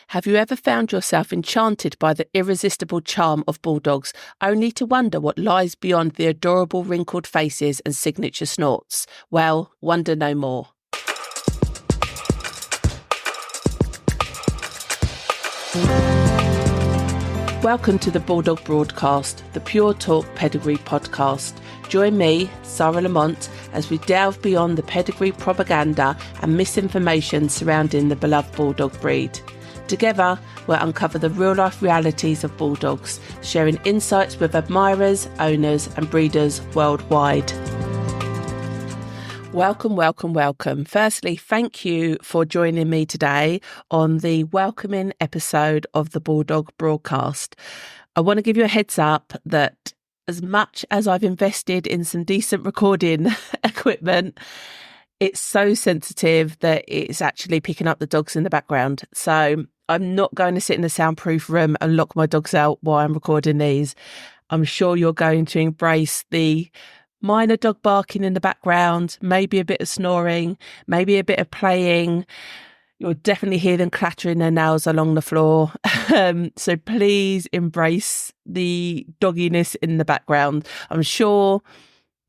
Have you ever found yourself enchanted by the irresistible charm of Bulldogs, only to wonder what lies beyond the adorable wrinkled faces and signature snorts? Well, wonder no more. Welcome to the Bulldog Broadcast, the Pure Talk Pedigree podcast. Join me, Sara, as we delve beyond the pedigree propaganda and misinformation surrounding the beloved Bulldog breed. Together, we'll uncover the real-life realities of Bulldogs, sharing insights with admirers, owners and breeders worldwide. Welcome. Firstly, thank you for joining me today on the welcoming episode of the Bulldog Broadcast. I want to give you a heads up that as much as I've invested in some decent recording equipment, it's so sensitive that it's actually picking up the dogs in the background. So I'm not going to sit in a soundproof room and lock my dogs out while I'm recording these. I'm sure you're going to embrace the minor dog barking in the background, maybe a bit of snoring, maybe a bit of playing. You'll definitely hear them clattering their nails along the floor. So please embrace the dogginess in the background. I'm sure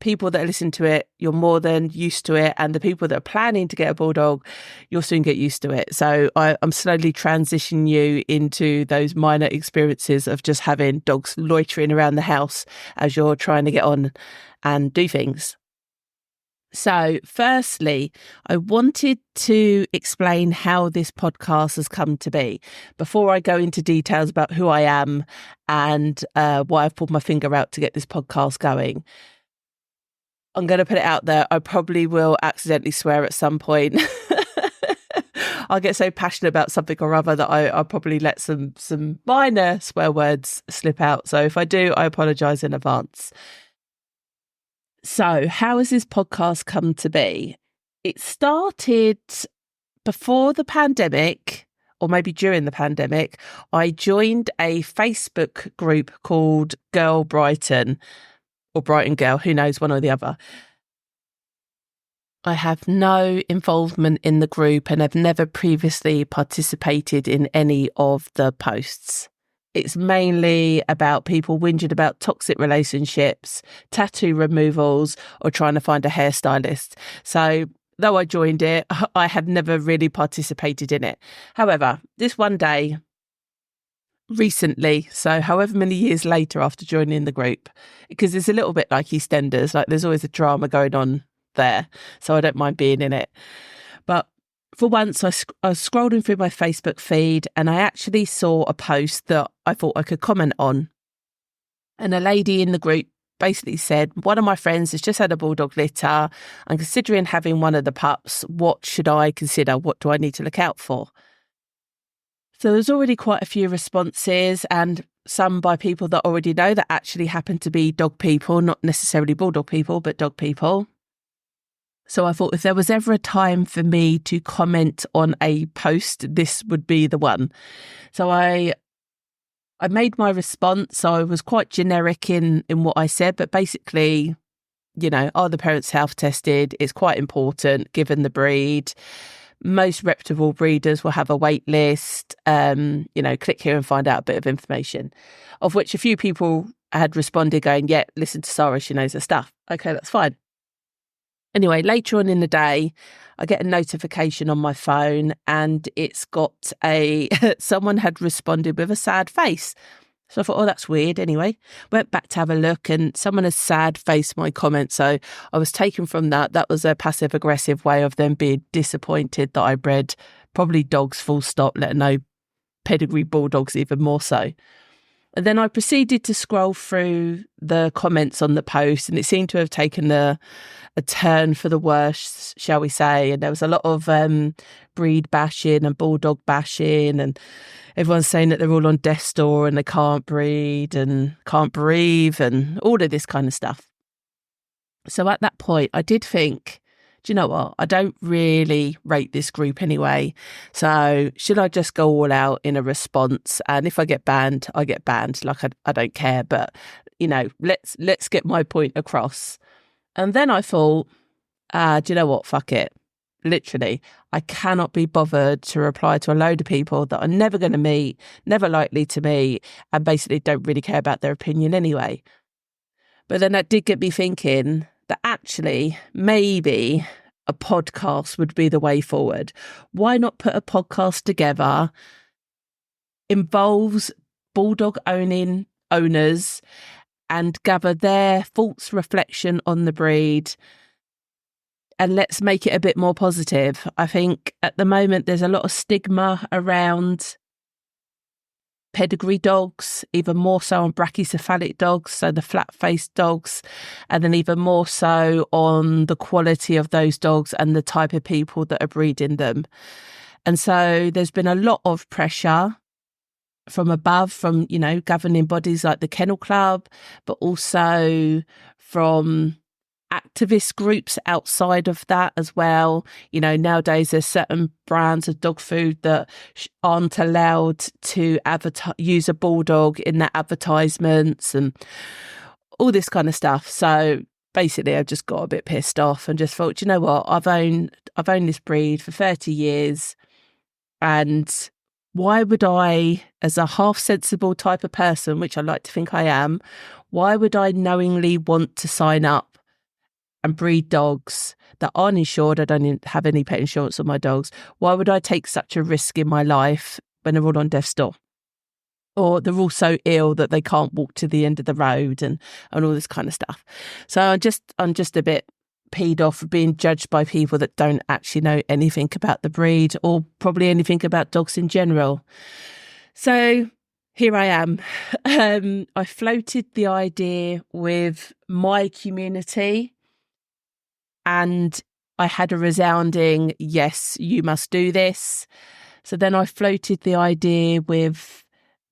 people that listen to it, you're more than used to it. And the people that are planning to get a bulldog, you'll soon get used to it. So I'm slowly transitioning you into those minor experiences of just having dogs loitering around the house as you're trying to get on and do things. So firstly, I wanted to explain how this podcast has come to be before I go into details about who I am and why I've pulled my finger out to get this podcast going. I'm going to put it out there. I probably will accidentally swear at some point. I'll get so passionate about something or other that I'll probably let some minor swear words slip out. So if I do, I apologise in advance. So how has this podcast come to be? It started before the pandemic, or maybe during the pandemic. I joined a Facebook group called Girl Brighton, or Brighton Girl, who knows, one or the other. I have no involvement in the group and have never previously participated in any of the posts. It's mainly about people whinging about toxic relationships, tattoo removals, or trying to find a hairstylist. So though I joined it, I have never really participated in it. However, this one day, recently, so however many years later after joining the group, because it's a little bit like EastEnders, like there's always a drama going on there, so I don't mind being in it. But for once, I was scrolling through my Facebook feed and I actually saw a post that I thought I could comment on. And a lady in the group basically said, one of my friends has just had a bulldog litter. I'm considering having one of the pups. What should I consider? What do I need to look out for? So there's already quite a few responses, and some by people that already know that actually happen to be dog people, not necessarily bulldog people, but dog people. So I thought if there was ever a time for me to comment on a post, this would be the one. So I made my response. I was quite generic in what I said, but basically, you know, are the parents health tested? It's quite important given the breed. Most reputable breeders will have a wait list. Click here and find out a bit of information, of which a few people had responded going, yeah, listen to Sara, she knows her stuff. Okay, that's fine. Anyway, later on in the day, I get a notification on my phone and it's got someone had responded with a sad face. So I thought, oh, that's weird. Anyway, went back to have a look and someone has sad faced my comment. So I was taken from that. That was a passive aggressive way of them being disappointed that I bred probably dogs full stop, let alone pedigree bulldogs even more so. And then I proceeded to scroll through the comments on the post and it seemed to have taken a turn for the worse, shall we say. And there was a lot of breed bashing and bulldog bashing and everyone's saying that they're all on death's door and they can't breed and can't breathe and all of this kind of stuff. So at that point, I did think, do you know what? I don't really rate this group anyway. So should I just go all out in a response? And if I get banned, I get banned. Like I don't care. But, you know, let's get my point across. And then I thought, do you know what? Fuck it. Literally, I cannot be bothered to reply to a load of people that I'm never going to meet, never likely to meet, and basically don't really care about their opinion anyway. But then that did get me thinking that actually maybe a podcast would be the way forward. Why not put a podcast together, involves Bulldog owning owners, and gather their thoughts, reflection on the breed, and let's make it a bit more positive. I think at the moment there's a lot of stigma around pedigree dogs, even more so on brachycephalic dogs, so the flat-faced dogs, and then even more so on the quality of those dogs and the type of people that are breeding them. And so there's been a lot of pressure from above, from, you know, governing bodies like the Kennel Club, but also from activist groups outside of that as well. You know, nowadays there's certain brands of dog food that aren't allowed to use a bulldog in their advertisements and all this kind of stuff. So basically I just got a bit pissed off and just thought, you know what, I've owned this breed for 30 years, and why would I, as a half sensible type of person, which I like to think I am, why would I knowingly want to sign up and breed dogs that aren't insured? I don't have any pet insurance on my dogs. Why would I take such a risk in my life when they're all on death's door? Or they're all so ill that they can't walk to the end of the road and all this kind of stuff. So I'm just a bit peed off for being judged by people that don't actually know anything about the breed or probably anything about dogs in general. So here I am. I floated the idea with my community, and I had a resounding, yes, you must do this. So then I floated the idea with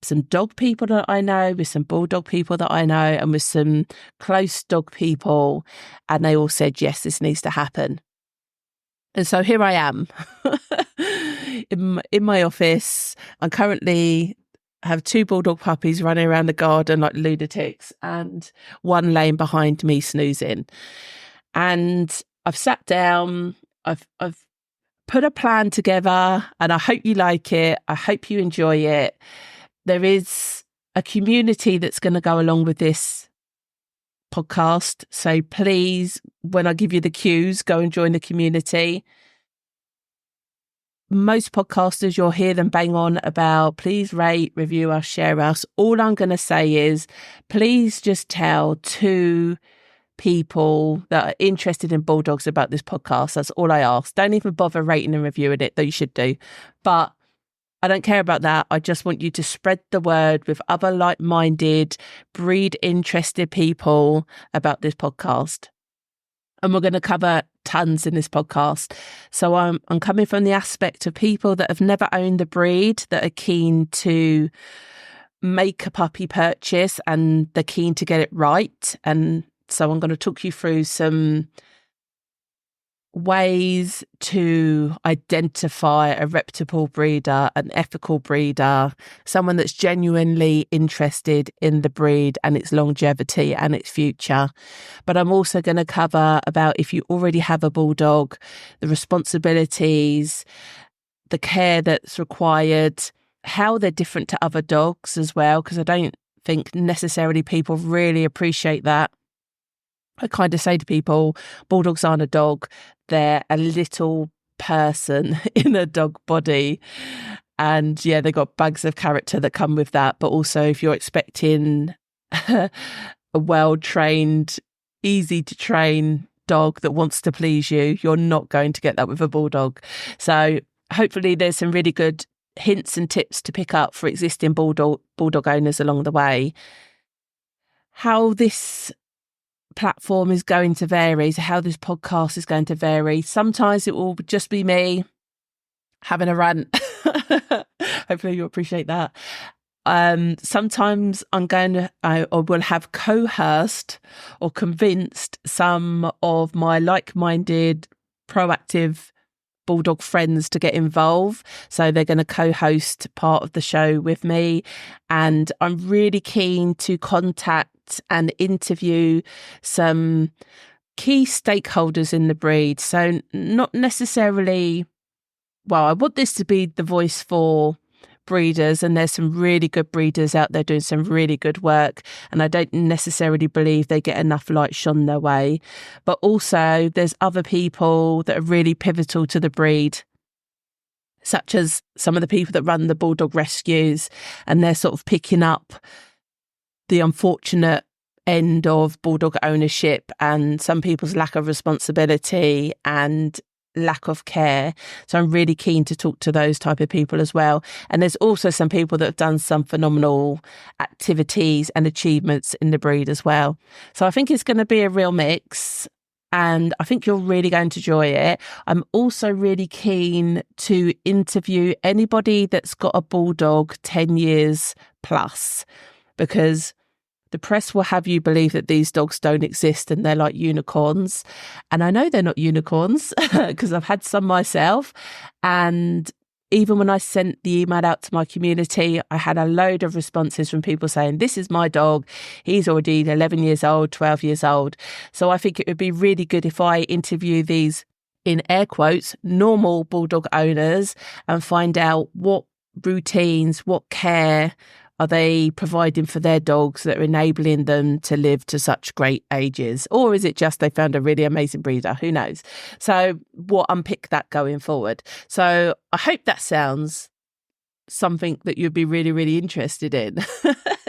some dog people that I know, with some bulldog people that I know, and with some close dog people. And they all said, yes, this needs to happen. And so here I am in my office. I currently have 2 bulldog puppies running around the garden like lunatics, and one laying behind me snoozing. And I've sat down, I've put a plan together, and I hope you like it. I hope you enjoy it. There is a community that's going to go along with this podcast. So please, when I give you the cues, go and join the community. Most podcasters, you'll hear them bang on about, please rate, review us, share us. All I'm going to say is, please just tell 2 people that are interested in bulldogs about this podcast. That's all I ask. Don't even bother rating and reviewing it, though you should do. But I don't care about that. I just want you to spread the word with other like-minded, breed-interested people about this podcast. And we're going to cover tons in this podcast. So I'm coming from the aspect of people that have never owned the breed, that are keen to make a puppy purchase, and they're keen to get it right. And so I'm going to talk you through some ways to identify a reputable breeder, an ethical breeder, someone that's genuinely interested in the breed and its longevity and its future. But I'm also going to cover about, if you already have a bulldog, the responsibilities, the care that's required, how they're different to other dogs as well, because I don't think necessarily people really appreciate that. I kind of say to people, bulldogs aren't a dog, they're a little person in a dog body. And yeah, they've got bags of character that come with that. But also, if you're expecting a well-trained, easy to train dog that wants to please you, you're not going to get that with a bulldog. So hopefully there's some really good hints and tips to pick up for existing bulldog owners along the way. How this platform is going to vary, so how this podcast is going to vary. Sometimes it will just be me having a rant. Hopefully you appreciate that. Sometimes I will have coerced or convinced some of my like-minded, proactive bulldog friends to get involved. So they're going to co-host part of the show with me. And I'm really keen to contact and interview some key stakeholders in the breed. So not necessarily, well, I want this to be the voice for breeders, and there's some really good breeders out there doing some really good work, and I don't necessarily believe they get enough light shone their way. But also there's other people that are really pivotal to the breed, such as some of the people that run the Bulldog rescues, and they're sort of picking up the unfortunate end of Bulldog ownership and some people's lack of responsibility and lack of care. So I'm really keen to talk to those type of people as well. And there's also some people that have done some phenomenal activities and achievements in the breed as well. So I think it's going to be a real mix, and I think you're really going to enjoy it. I'm also really keen to interview anybody that's got a Bulldog 10 years plus, because the press will have you believe that these dogs don't exist and they're like unicorns. And I know they're not unicorns because I've had some myself. And even when I sent the email out to my community, I had a load of responses from people saying, this is my dog. He's already 11 years old, 12 years old. So I think it would be really good if I interview these, in air quotes, normal Bulldog owners and find out what routines, what care are they providing for their dogs that are enabling them to live to such great ages? Or is it just they found a really amazing breeder? Who knows? So we'll unpick that going forward. So I hope that sounds something that you'd be really, really interested in.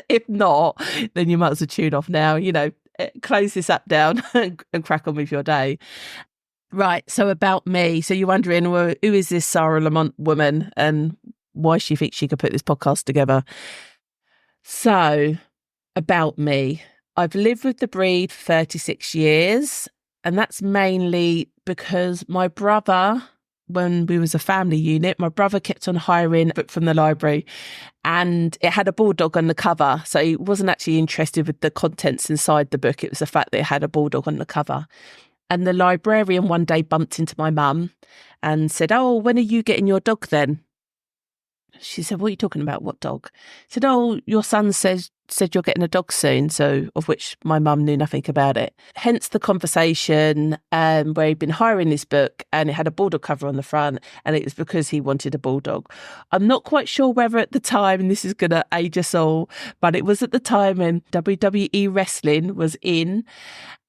If not, then you might as well tune off now, close this app down and crack on with your day. Right, so about me. So you're wondering, well, who is this Sara Lamont woman and why she thinks she could put this podcast together? So, about me. I've lived with the breed for 36 years, and that's mainly because my brother, when we was a family unit, my brother kept on hiring a book from the library, and it had a Bulldog on the cover. So he wasn't actually interested with the contents inside the book. It was the fact that it had a Bulldog on the cover. And the librarian one day bumped into my mum and said, "Oh, when are you getting your dog then?" She said, "What are you talking about? What dog?" I said, "Oh, your son said you're getting a dog soon." So, of which my mum knew nothing about it. Hence the conversation where he'd been hiring this book and it had a Bulldog cover on the front, and it was because he wanted a Bulldog. I'm not quite sure whether at the time, and this is going to age us all, but it was at the time when WWE wrestling was in,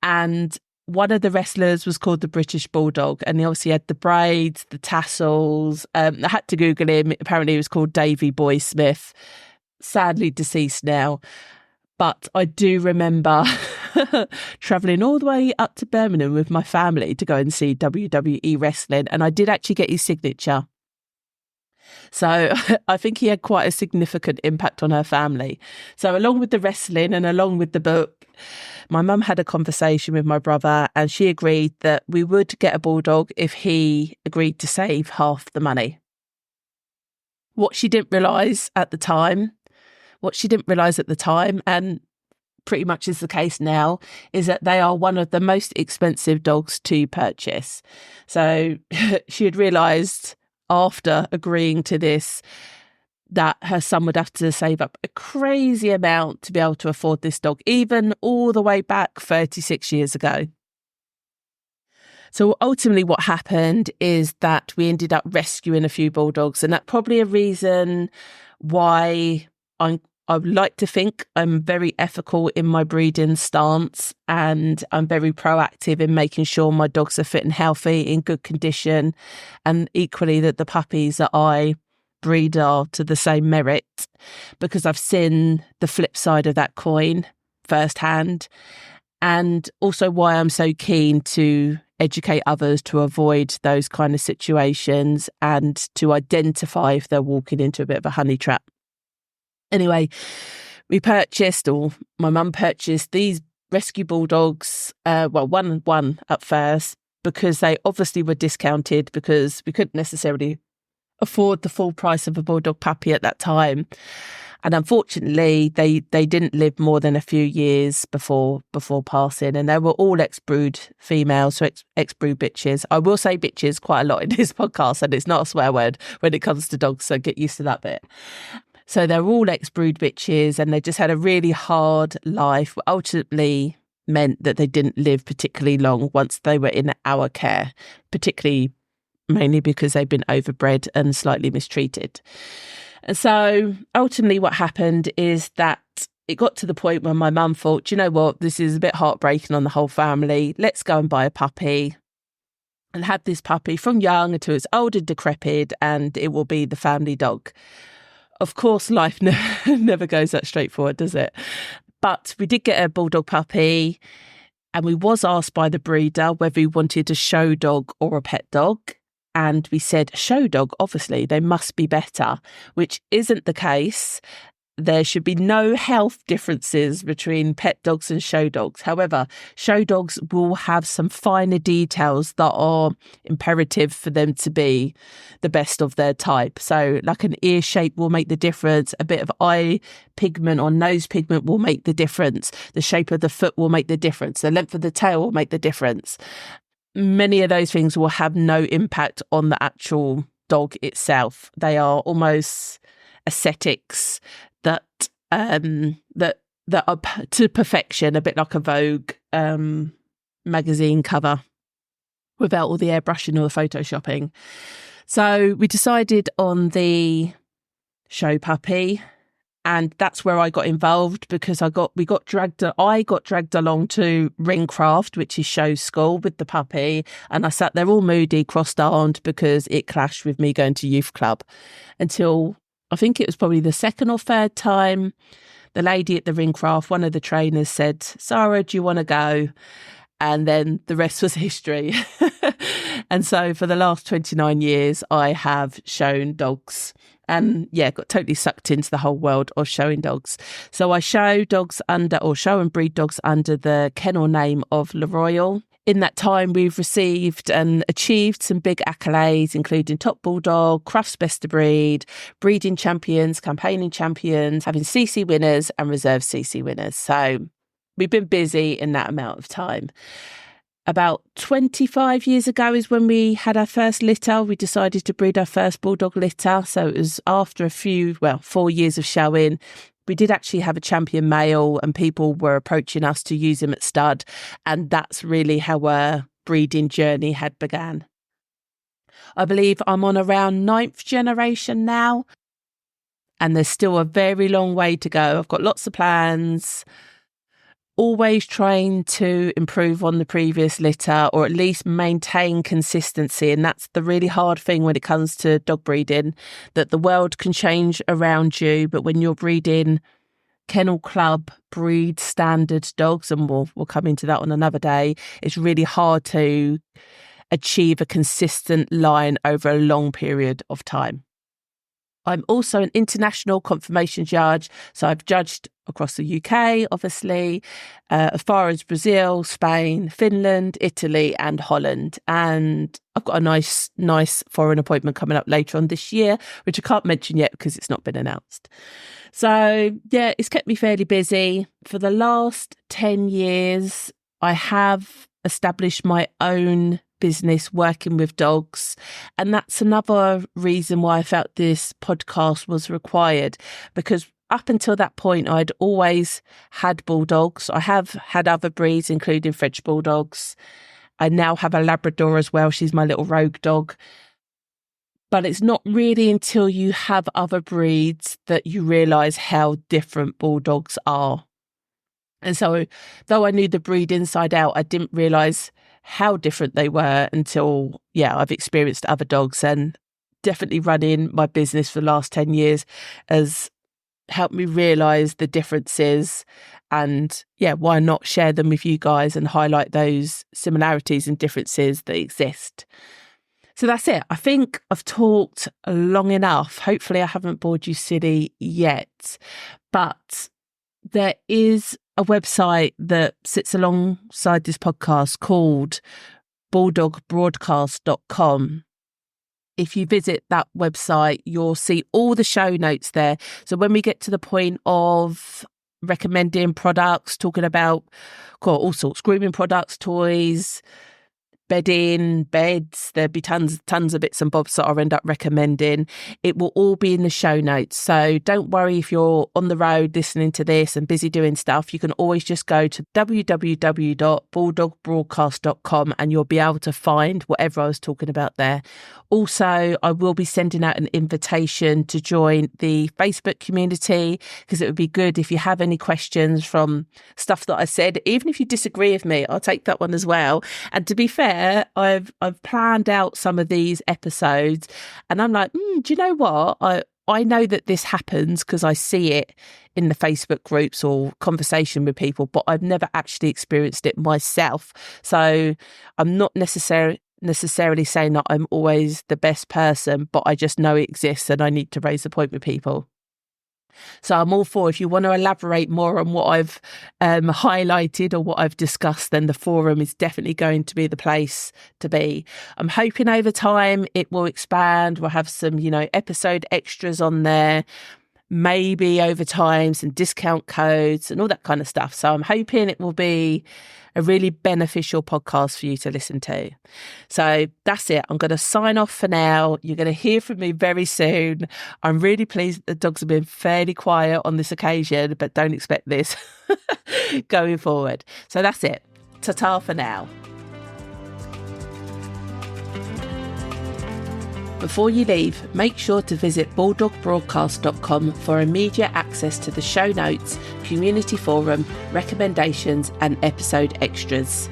and one of the wrestlers was called the British Bulldog, and he obviously had the braids, the tassels. I had to Google him. Apparently he was called Davy Boy Smith, sadly deceased now. But I do remember travelling all the way up to Birmingham with my family to go and see WWE wrestling, and I did actually get his signature. So I think he had quite a significant impact on her family. So along with the wrestling and along with the book, my mum had a conversation with my brother, and she agreed that we would get a Bulldog if he agreed to save half the money. What she didn't realise at the time, and pretty much is the case now, is that they are one of the most expensive dogs to purchase. So she had realised after agreeing to this that her son would have to save up a crazy amount to be able to afford this dog, even all the way back 36 years ago. So ultimately what happened is that we ended up rescuing a few Bulldogs, and that's probably a reason why I would like to think I'm very ethical in my breeding stance, and I'm very proactive in making sure my dogs are fit and healthy, in good condition, and equally that the puppies that I breed are to the same merit, because I've seen the flip side of that coin firsthand, and also why I'm so keen to educate others to avoid those kind of situations and to identify if they're walking into a bit of a honey trap. Anyway, my mum purchased these rescue Bulldogs, one at first, because they obviously were discounted because we couldn't necessarily afford the full price of a Bulldog puppy at that time. And unfortunately, they didn't live more than a few years before passing, and they were all ex-brood females, so ex-brood bitches. I will say bitches quite a lot in this podcast, and it's not a swear word when it comes to dogs, so get used to that bit. So they're all ex-brood bitches, and they just had a really hard life. Ultimately, meant that they didn't live particularly long once they were in our care, particularly mainly because they've been overbred and slightly mistreated. And so ultimately what happened is that it got to the point where my mum thought, you know what, this is a bit heartbreaking on the whole family. Let's go and buy a puppy and have this puppy from young until it's old and decrepit, and it will be the family dog. Of course, life never goes that straightforward, does it? But we did get a Bulldog puppy, and we was asked by the breeder whether we wanted a show dog or a pet dog. And we said, show dog, obviously, they must be better, which isn't the case. There should be no health differences between pet dogs and show dogs. However, show dogs will have some finer details that are imperative for them to be the best of their type. So like an ear shape will make the difference. A bit of eye pigment or nose pigment will make the difference. The shape of the foot will make the difference. The length of the tail will make the difference. Many of those things will have no impact on the actual dog itself. They are almost aesthetics that are to perfection, a bit like a Vogue magazine cover without all the airbrushing or the photoshopping. So we decided on the show puppy, and that's where I got involved because I got dragged along to Ringcraft, which is show school, with the puppy, and I sat there all moody, cross-armed because it clashed with me going to youth club until I think it was probably the second or third time the lady at the Ringcraft, one of the trainers, said, Sara, do you want to go? And then the rest was history. And so for the last 29 years, I have shown dogs and got totally sucked into the whole world of showing dogs. So I show and breed dogs under the kennel name of Le Royal. In that time, we've received and achieved some big accolades, including Top Bulldog, Crufts Best of Breed, Breeding Champions, Campaigning Champions, having CC winners and Reserve CC winners. So we've been busy in that amount of time. About 25 years ago is when we had our first litter. We decided to breed our first Bulldog litter. So it was after 4 years of showing. We did actually have a champion male and people were approaching us to use him at stud. And that's really how our breeding journey had began. I believe I'm on around 9th generation now. And there's still a very long way to go. I've got lots of plans. Always trying to improve on the previous litter or at least maintain consistency. And that's the really hard thing when it comes to dog breeding, that the world can change around you. But when you're breeding kennel club breed standard dogs, and we'll come into that on another day, it's really hard to achieve a consistent line over a long period of time. I'm also an international confirmation judge, so I've judged across the UK, obviously, as far as Brazil, Spain, Finland, Italy and Holland. And I've got a nice foreign appointment coming up later on this year, which I can't mention yet because it's not been announced. So, it's kept me fairly busy. For the last 10 years, I have established my own business working with dogs, and that's another reason why I felt this podcast was required, because up until that point I'd always had bulldogs. I have had other breeds including French bulldogs. I now have a Labrador as well. She's my little rogue dog. But it's not really until you have other breeds that you realise how different bulldogs are. And so though I knew the breed inside out, I didn't realise how different they were until, I've experienced other dogs, and definitely running my business for the last 10 years has helped me realise the differences and, why not share them with you guys and highlight those similarities and differences that exist. So that's it. I think I've talked long enough. Hopefully I haven't bored you silly yet, but there is a website that sits alongside this podcast called BulldogBroadcast.com. If you visit that website, you'll see all the show notes there. So when we get to the point of recommending products, talking about all sorts, grooming products, toys, bedding, beds. There'll be tons of bits and bobs that I'll end up recommending. It will all be in the show notes. So don't worry if you're on the road listening to this and busy doing stuff. You can always just go to www.bulldogbroadcast.com and you'll be able to find whatever I was talking about there. Also, I will be sending out an invitation to join the Facebook community, because it would be good if you have any questions from stuff that I said. Even if you disagree with me, I'll take that one as well. And to be fair, I've planned out some of these episodes and I'm like, do you know what? I know that this happens because I see it in the Facebook groups or conversation with people, but I've never actually experienced it myself. So I'm not necessarily saying that I'm always the best person, but I just know it exists and I need to raise the point with people. So I'm all for, if you want to elaborate more on what I've highlighted or what I've discussed, then the forum is definitely going to be the place to be. I'm hoping over time it will expand. We'll have some, episode extras on there. Maybe over time some discount codes and all that kind of stuff. So I'm hoping it will be a really beneficial podcast for you to listen to. So that's it. I'm going to sign off for now. You're going to hear from me very soon. I'm really pleased that the dogs have been fairly quiet on this occasion, but don't expect this going forward. So that's it. Ta-ta for now. Before you leave, make sure to visit bulldogbroadcast.com for immediate access to the show notes, community forum, recommendations and episode extras.